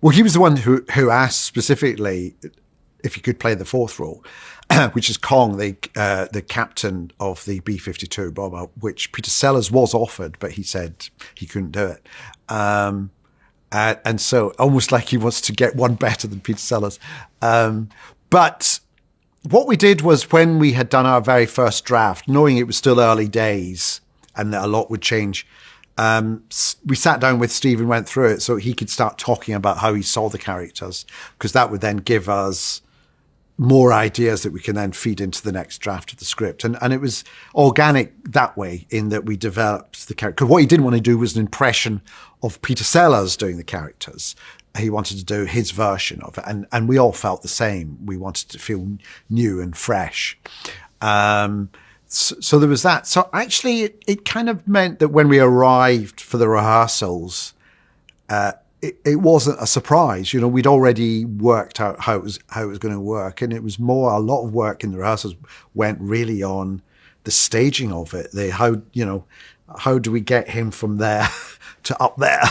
Well, he was the one who asked specifically if he could play the fourth role, which is Kong, the captain of the B-52 bomber, which Peter Sellers was offered, but he said he couldn't do it. And so almost like he wants to get one better than Peter Sellers. But what we did was, when we had done our very first draft, knowing it was still early days and that a lot would change, we sat down with Steve and went through it so he could start talking about how he saw the characters, because that would then give us more ideas that we can then feed into the next draft of the script. And it was organic that way, in that we developed the character. Because what he didn't want to do was an impression of Peter Sellers doing the characters. He wanted to do his version of it. And we all felt the same. We wanted to feel new and fresh. So there was that. So actually, it kind of meant that when we arrived for the rehearsals, it wasn't a surprise. You know, we'd already worked out how it was going to work, and it was more, a lot of work in the rehearsals went really on the staging of it. How do we get him from there to up there,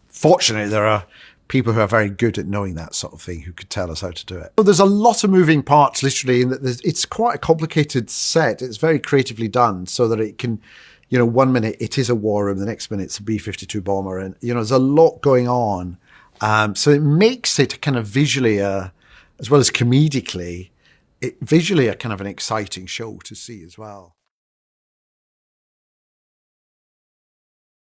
fortunately there are people who are very good at knowing that sort of thing, who could tell us how to do it. So there's a lot of moving parts, literally, in that it's quite a complicated set. It's very creatively done, so that it can, 1 minute it is a war room, the next minute it's a B-52 bomber, and there's a lot going on. So it makes it kind of visually, as well as comedically, visually a kind of an exciting show to see as well.